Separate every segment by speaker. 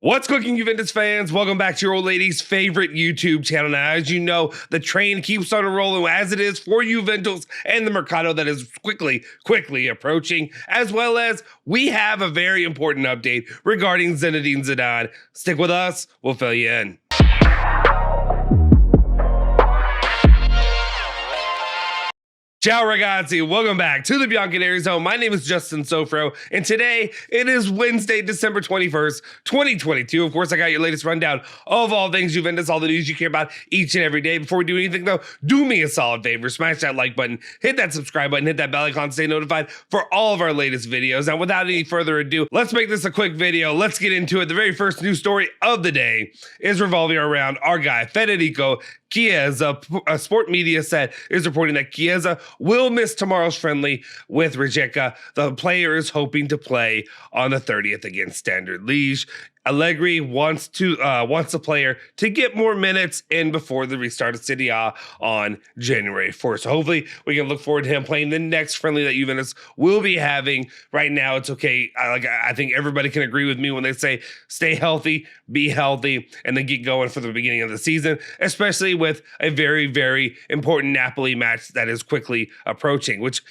Speaker 1: What's cooking, Juventus fans? Welcome back to your old lady's favorite YouTube channel. Now, as you know, the train keeps on rolling as it is for Juventus and the Mercado that is quickly approaching, as well as we have a very important update regarding Zinedine Zidane. Stick with us, we'll fill you in. Ciao ragazzi, welcome back to the Bianconerizonechannel. My name is Justin Sofro, and today it is Wednesday, December 21st, 2022. Of course, I got your latest rundown of all things Juventus, all the news you care about each and every day. Before we do anything though, do me a solid favor, smash that like button, hit that subscribe button, hit that bell icon to stay notified for all of our latest videos. Now, without any further ado, let's make this a quick video. Let's get into it. The very first news story of the day is revolving around our guy, Federico Kiesza. A sport media set is reporting that Kiesza will miss tomorrow's friendly with Rijeka. The player is hoping to play on the 30th against Standard Liège. Allegri wants the player to get more minutes in before the restart of Serie A on January 4th. So hopefully we can look forward to him playing the next friendly that Juventus will be having. Right now, it's okay. I think everybody can agree with me when they say stay healthy, be healthy, and then get going for the beginning of the season, especially with a very, very important Napoli match that is quickly approaching, which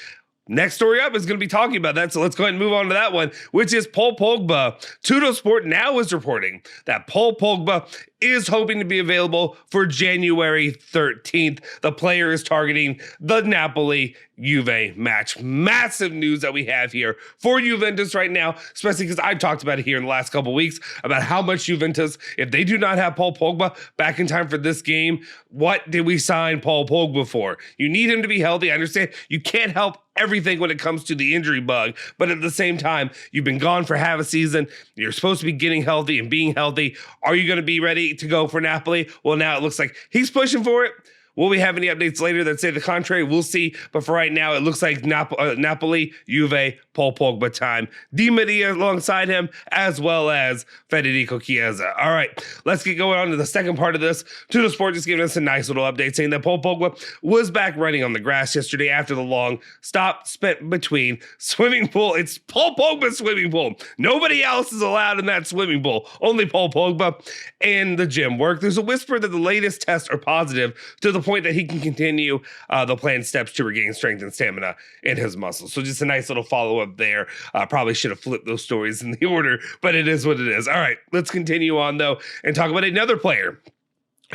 Speaker 1: next story up is going to be talking about that, so let's go ahead and move on to that one, which is Paul Pogba. Tuttosport now is reporting that Paul Pogba is hoping to be available for January 13th. The player is targeting the Napoli-Juve match. Massive news that we have here for Juventus right now, especially because I've talked about it here in the last couple weeks about how much Juventus, if they do not have Paul Pogba back in time for this game, what did we sign Paul Pogba for? You need him to be healthy. I understand you can't help everything when it comes to the injury bug, but at the same time, you've been gone for half a season. You're supposed to be getting healthy and being healthy. Are you going to be ready to go for Napoli? Well, now it looks like he's pushing for it. Will we have any updates later that say the contrary? We'll see. But for right now, it looks like Napoli, Juve, Paul Pogba time. Di Maria alongside him, as well as Federico Kiesza. All right, let's get going on to the second part of this. Tuttosport just giving us a nice little update saying that Paul Pogba was back running on the grass yesterday after the long stop spent between swimming pool. It's Paul Pogba's swimming pool. Nobody else is allowed in that swimming pool. Only Paul Pogba and the gym work. There's a whisper that the latest tests are positive to the point that he can continue the planned steps to regain strength and stamina in his muscles. So just a nice little follow-up there. Probably should have flipped those stories in the order, but it is what it is. All right, let's continue on though and talk about another player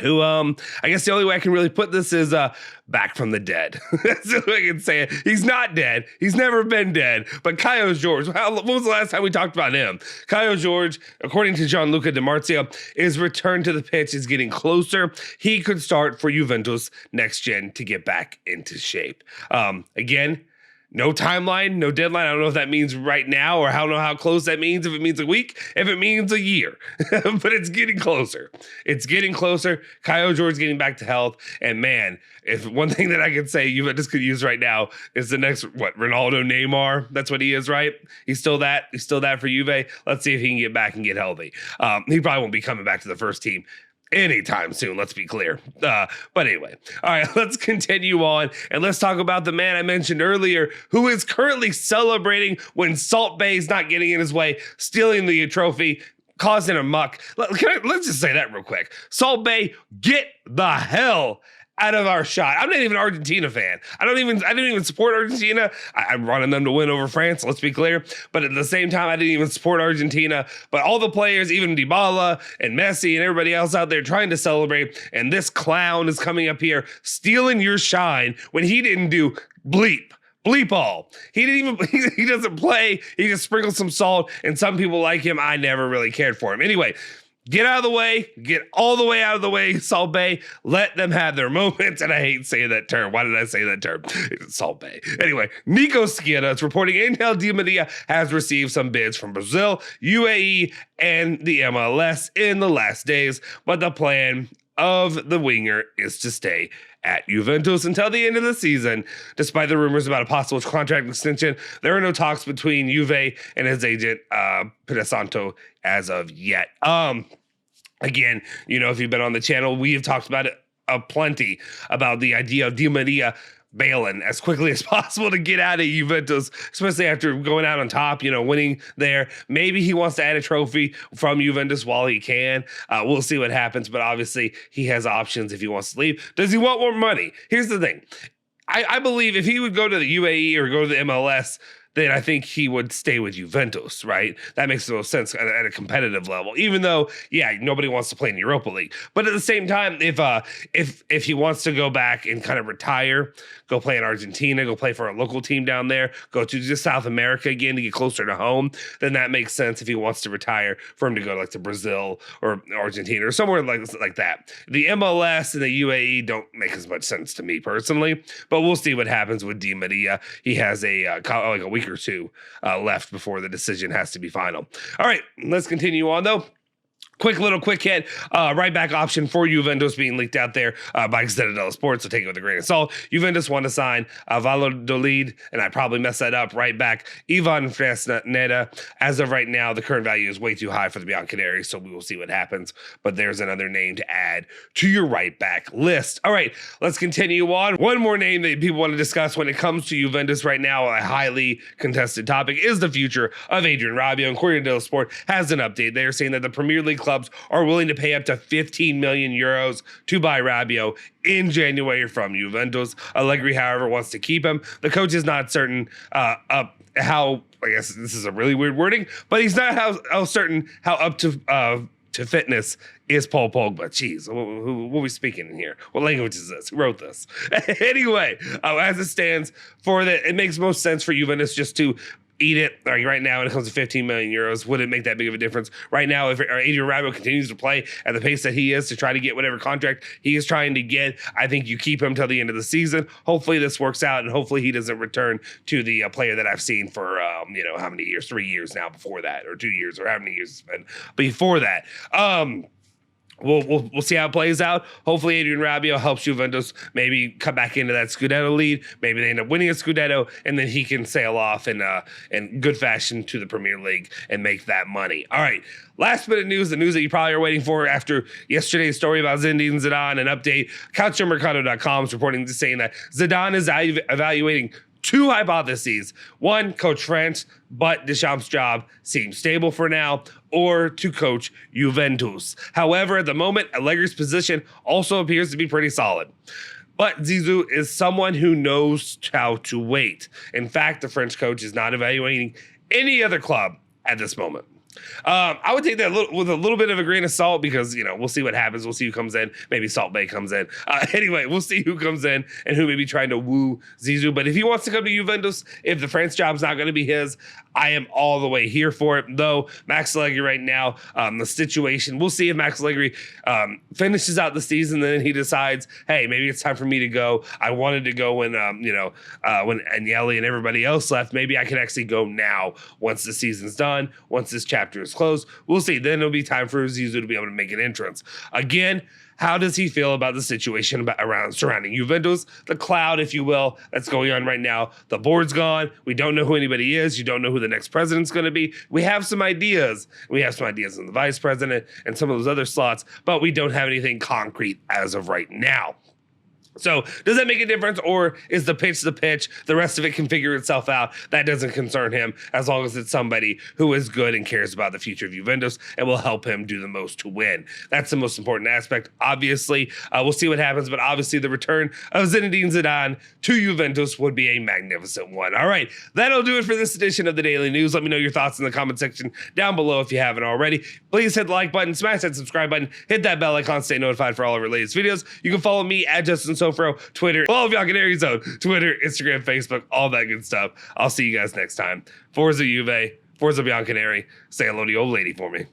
Speaker 1: who, I guess the only way I can really put this is back from the dead. That's the way I can say it. He's not dead. He's never been dead. But Caio Jorge, when was the last time we talked about him? Caio Jorge, according to Gianluca Di Marzio, his return to the pitch is getting closer. He could start for Juventus next gen to get back into shape. Again, no timeline, no deadline. I don't know if that means right now or I don't know how close that means, if it means a week, if it means a year. But it's getting closer. It's getting closer. Caio Jorge's getting back to health. And man, if one thing that I could say Juventus could use right now is the next, Ronaldo, Neymar? That's what he is, right? He's still that. He's still that for Juve. Let's see if he can get back and get healthy. He probably won't be coming back to the first team anytime soon, let's be clear. But anyway, all right, let's continue on and let's talk about the man I mentioned earlier who is currently celebrating when Salt Bay is not getting in his way, stealing the trophy, causing a muck. Let's just say that real quick. Salt Bay, get the hell out of our shot. I'm not even an Argentina fan. I didn't even support Argentina. I'm running them to win over France, let's be clear. But at the same time, I didn't even support Argentina. But all the players, even Dybala and Messi and everybody else out there trying to celebrate, and this clown is coming up here stealing your shine when he didn't do bleep all. He didn't even, he doesn't play. He just sprinkled some salt, and some people like him. I never really cared for him. Anyway, get out of the way. Get all the way out of the way, Salt Bay. Let them have their moments. And I hate saying that term. Why did I say that term? It's Salt Bay. Anyway, Nico Schietta is reporting Angel Di Maria has received some bids from Brazil, UAE, and the MLS in the last days. But the plan of the winger is to stay at Juventus until the end of the season. Despite the rumors about a possible contract extension, there are no talks between Juve and his agent, Pidesanto, as of yet. Again, you know, if you've been on the channel, we have talked about it plenty about the idea of Di Maria bailing as quickly as possible to get out of Juventus, especially after going out on top, winning there. Maybe he wants to add a trophy from Juventus while he can. We'll see what happens, but obviously he has options if he wants to leave. Does he want more money? Here's the thing. I believe if he would go to the UAE or go to the MLS, then I think he would stay with Juventus, right? That makes the most sense at a competitive level, even though, nobody wants to play in Europa League. But at the same time, if he wants to go back and kind of retire, go play in Argentina, go play for a local team down there, go to just South America again to get closer to home, then that makes sense if he wants to retire for him to go like to Brazil or Argentina or somewhere like that. The MLS and the UAE don't make as much sense to me personally, but we'll see what happens with Di Maria. He has a week or two left before the decision has to be final. All right, let's continue on though. Quick hit, right back option for Juventus being leaked out there by Zidane Sports, so take it with a grain of salt. Juventus want to sign Valladolid, and I probably messed that up, right back Ivan Fresneda. As of right now, the current value is way too high for the Bianconeri, so we will see what happens, but there's another name to add to your right back list. All right, let's continue on. One more name that people want to discuss when it comes to Juventus right now, a highly contested topic, is the future of Adrian Rabiot, and Corriere dello Sport has an update. They are saying that the Premier League clubs are willing to pay up to 15 million euros to buy Rabiot in January from Juventus. Allegri, however, wants to keep him. The coach is not certain how, I guess this is a really weird wording, but he's not how certain how up to fitness is Paul Pogba. Jeez, who are we speaking in here? What language is this? Who wrote this? Anyway, as it stands, it makes most sense for Juventus just to eat it. Like right now, when it comes to 15 million euros, would it make that big of a difference? Right now, if Adrian Rabiot continues to play at the pace that he is to try to get whatever contract he is trying to get, I think you keep him till the end of the season. Hopefully this works out, and hopefully he doesn't return to the player that I've seen for, how many years? 3 years now before that, or 2 years, or how many years it's been before that. We'll see how it plays out. Hopefully Adrian Rabiot helps Juventus maybe come back into that Scudetto lead. Maybe they end up winning a Scudetto, and then he can sail off in good fashion to the Premier League and make that money. All right, last bit of news, the news that you probably are waiting for after yesterday's story about Zinedine Zidane. An update, CalcioMercato.com is reporting saying that Zidane is evaluating two hypotheses. One, coach France, but Deschamps' job seems stable for now, or to coach Juventus. However, at the moment, Allegri's position also appears to be pretty solid. But Zizou is someone who knows how to wait. In fact, the French coach is not evaluating any other club at this moment. I would take that with a little bit of a grain of salt because, we'll see what happens. We'll see who comes in. Maybe Salt Bay comes in. Anyway, we'll see who comes in and who may be trying to woo Zizou. But if he wants to come to Juventus, if the France job's not going to be his, I am all the way here for it. Though Max Allegri right now, the situation, we'll see if Max Allegri finishes out the season, then he decides, hey, maybe it's time for me to go. I wanted to go when Agnelli and everybody else left. Maybe I can actually go now once the season's done, once this chapter is closed. We'll see. Then it'll be time for Zizou to be able to make an entrance. Again, how does he feel about the situation surrounding Juventus? The cloud, if you will, that's going on right now. The board's gone. We don't know who anybody is. You don't know who the next president's going to be. We have some ideas. We have some ideas on the vice president and some of those other slots, but we don't have anything concrete as of right now. So does that make a difference, or is the pitch the pitch? The rest of it can figure itself out. That doesn't concern him as long as it's somebody who is good and cares about the future of Juventus and will help him do the most to win. That's the most important aspect. Obviously, we'll see what happens, but obviously the return of Zinedine Zidane to Juventus would be a magnificent one. All right, that'll do it for this edition of the Daily News. Let me know your thoughts in the comment section down below if you haven't already. Please hit the like button, smash that subscribe button, hit that bell icon, stay notified for all of our latest videos. You can follow me at Justin Sofro, Twitter, all of Bianconeri Zone, Twitter, Instagram, Facebook, all that good stuff. I'll see you guys next time. Forza Juve, Forza Bianconeri. Say hello to the old lady for me.